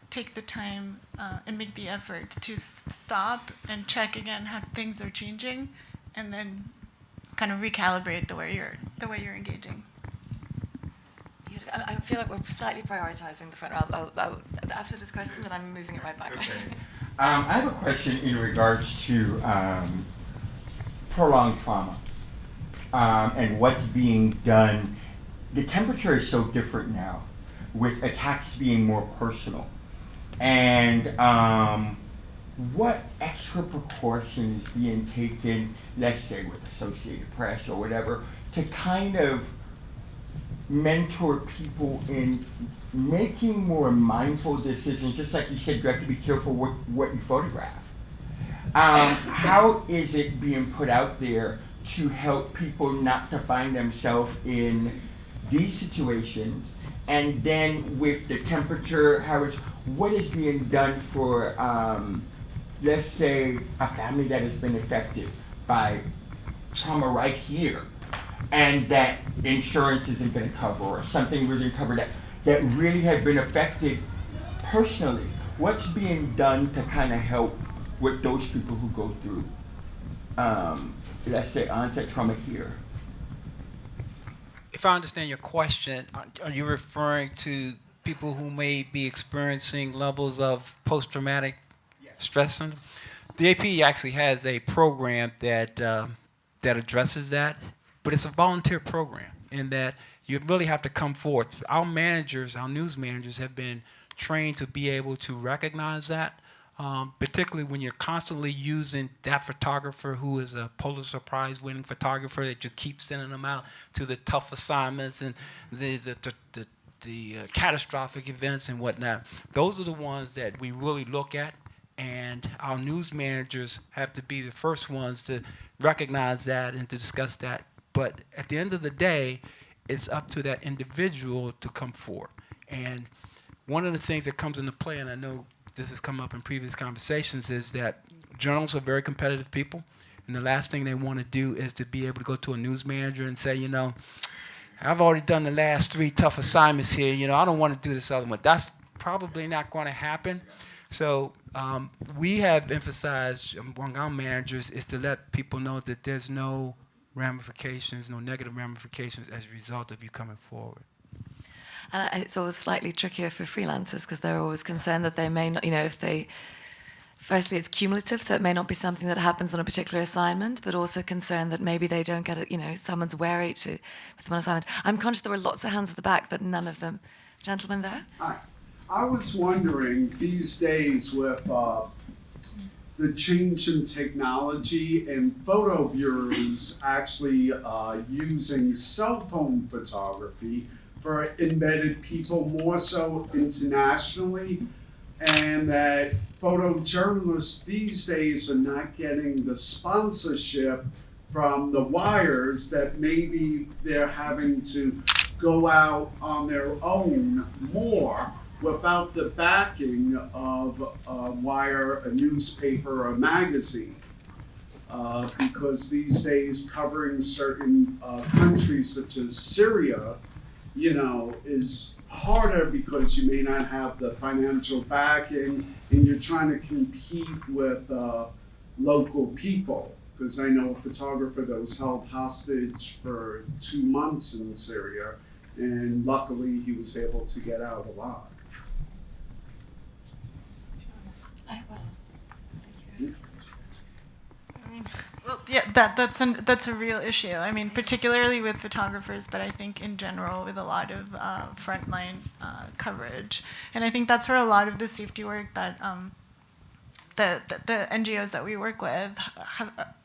take the time and make the effort to stop and check again how things are changing, and then kind of recalibrate the way you're engaging. I feel like we're slightly prioritizing the front row. After this question, then I'm moving it right back. Okay. I have a question in regards to prolonged trauma and what's being done. The temperature is so different now, with attacks being more personal. And what extra precautions being taken, let's say with Associated Press or whatever, to kind of mentor people in making more mindful decisions? Just like you said, you have to be careful what you photograph. How is it being put out there to help people not to find themselves in these situations? And then with the temperature, what is being done for, let's say, a family that has been affected by trauma right here, and that insurance isn't going to cover, or something wasn't covered that really had been affected personally? What's being done to kind of help with those people who go through, let's say, onset trauma here? If I understand your question, are you referring to people who may be experiencing levels of post-traumatic stress syndrome? The AP actually has a program that addresses that, but it's a volunteer program in that you really have to come forth. Our managers, our news managers, have been trained to be able to recognize that, particularly when you're constantly using that photographer who is a Pulitzer Prize winning photographer, that you keep sending them out to the tough assignments and the catastrophic events and whatnot. Those are the ones that we really look at, and our news managers have to be the first ones to recognize that and to discuss that. But at the end of the day, it's up to that individual to come forward. And one of the things that comes into play, and I know this has come up in previous conversations, is that journalists are very competitive people, and the last thing they want to do is to be able to go to a news manager and say, I've already done the last 3 tough assignments here, I don't want to do this other one. That's probably not going to happen. So we have emphasized among our managers is to let people know that there's no ramifications, no negative ramifications as a result of you coming forward. And it's always slightly trickier for freelancers because they're always concerned that they may not, firstly it's cumulative, so it may not be something that happens on a particular assignment, but also concerned that maybe they don't get it, someone's wary with one assignment. I'm conscious there were lots of hands at the back, but none of them. Gentleman there? Hi. I was wondering, these days with the change in technology and photo bureaus actually using cell phone photography for embedded people more so internationally, and that photojournalists these days are not getting the sponsorship from the wires that maybe they're having to go out on their own more without the backing of a wire, a newspaper, or a magazine. Because these days covering certain countries such as Syria, is harder because you may not have the financial backing and you're trying to compete with local people. Because I know a photographer that was held hostage for 2 months in Syria, and luckily he was able to get out alive. I will. Well, yeah, that's a real issue. I mean, particularly with photographers, but I think in general with a lot of frontline coverage. And I think that's where a lot of the safety work that the NGOs that we work with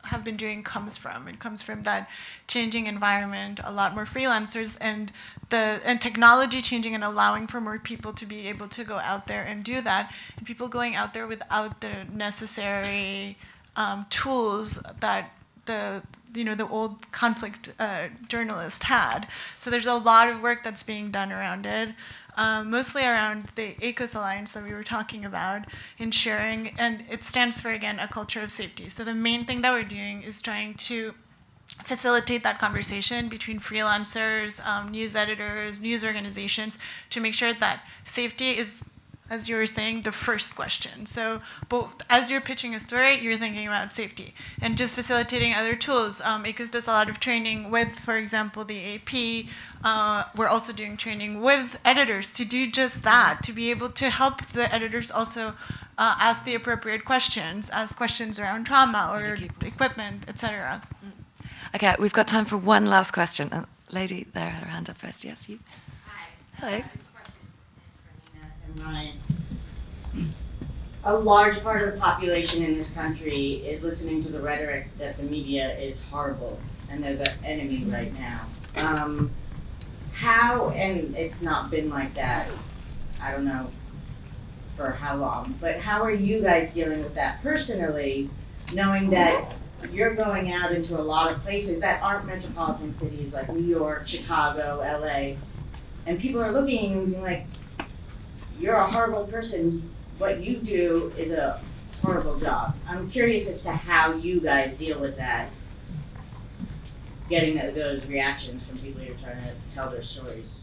have been doing comes from. It comes from that changing environment, a lot more freelancers, and technology changing and allowing for more people to be able to go out there and do that, and people going out there without the necessary tools that the old conflict journalist had. So there's a lot of work that's being done around it, mostly around the ACOS Alliance that we were talking about, ensuring, and it stands for, again, a culture of safety. So the main thing that we're doing is trying to facilitate that conversation between freelancers, news editors, news organizations, to make sure that safety is, as you were saying, the first question. So both as you're pitching a story, you're thinking about safety. And just facilitating other tools. ACOS does a lot of training with, for example, the AP. We're also doing training with editors to do just that, to be able to help the editors also ask the appropriate questions, ask questions around trauma or equipment, etc. Okay, we've got time for one last question. Lady there had her hand up first. Yes, you. Hi. Hello. This question is for Nina and Ryan. A large part of the population in this country is listening to the rhetoric that the media is horrible and they're the enemy right now. How, and it's not been like that, I don't know for how long, but how are you guys dealing with that personally, knowing that you're going out into a lot of places that aren't metropolitan cities like New York, Chicago, LA, and people are looking at you and being like, you're a horrible person, what you do is a horrible job. I'm curious as to how you guys deal with that, getting those reactions from people who are trying to tell their stories.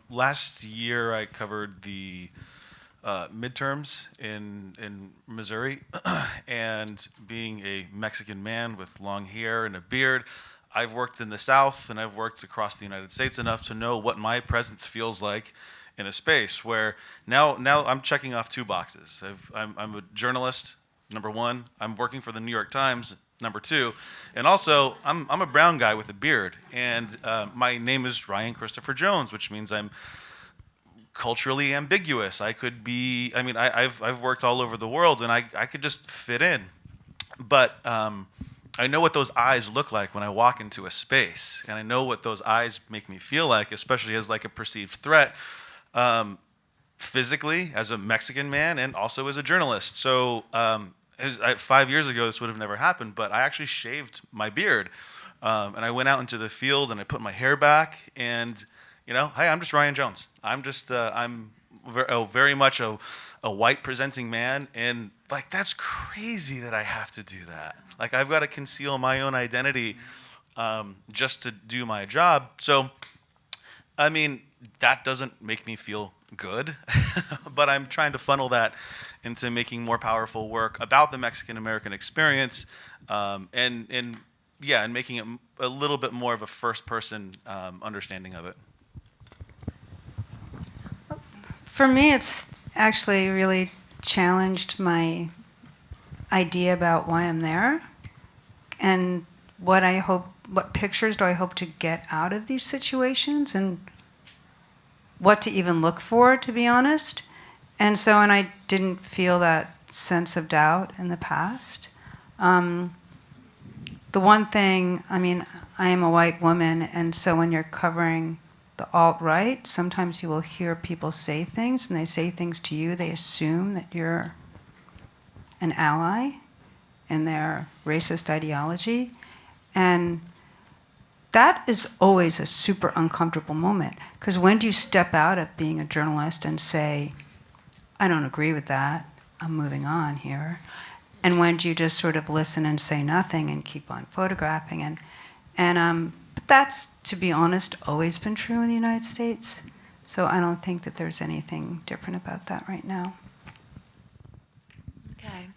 Last year I covered the midterms in Missouri, and being a Mexican man with long hair and a beard, I've worked in the South and I've worked across the United States enough to know what my presence feels like in a space where now I'm checking off 2 boxes. I'm a journalist, number 1. I'm working for the New York Times, number 2, and also I'm a brown guy with a beard, and my name is Ryan Christopher Jones, which means I'm culturally ambiguous. I could be, I mean, I've worked all over the world, and I could just fit in. But I know what those eyes look like when I walk into a space, and I know what those eyes make me feel like, especially as like a perceived threat, physically as a Mexican man and also as a journalist. So 5 years ago, this would have never happened, but I actually shaved my beard, and I went out into the field and I put my hair back, and hey, I'm just Ryan Jones. I'm just, I'm very much a white presenting man, and like, that's crazy that I have to do that. Like, I've got to conceal my own identity just to do my job. So, I mean, that doesn't make me feel good, but I'm trying to funnel that into making more powerful work about the Mexican American experience, and making it a little bit more of a first person understanding of it. For me, it's actually really challenged my idea about why I'm there and what pictures do I hope to get out of these situations and what to even look for, to be honest. And I didn't feel that sense of doubt in the past. The one thing, I mean, I am a white woman, and so when you're covering the alt-right, sometimes you will hear people say things, and they say things to you, they assume that you're an ally in their racist ideology, and that is always a super uncomfortable moment, because when do you step out of being a journalist and say, I don't agree with that, I'm moving on here? And when do you just sort of listen and say nothing and keep on photographing? But that's, to be honest, always been true in the United States. So I don't think that there's anything different about that right now. Okay,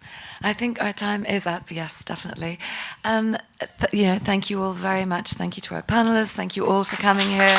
I think our time is up. Yes, definitely. Thank you all very much. Thank you to our panelists. Thank you all for coming here.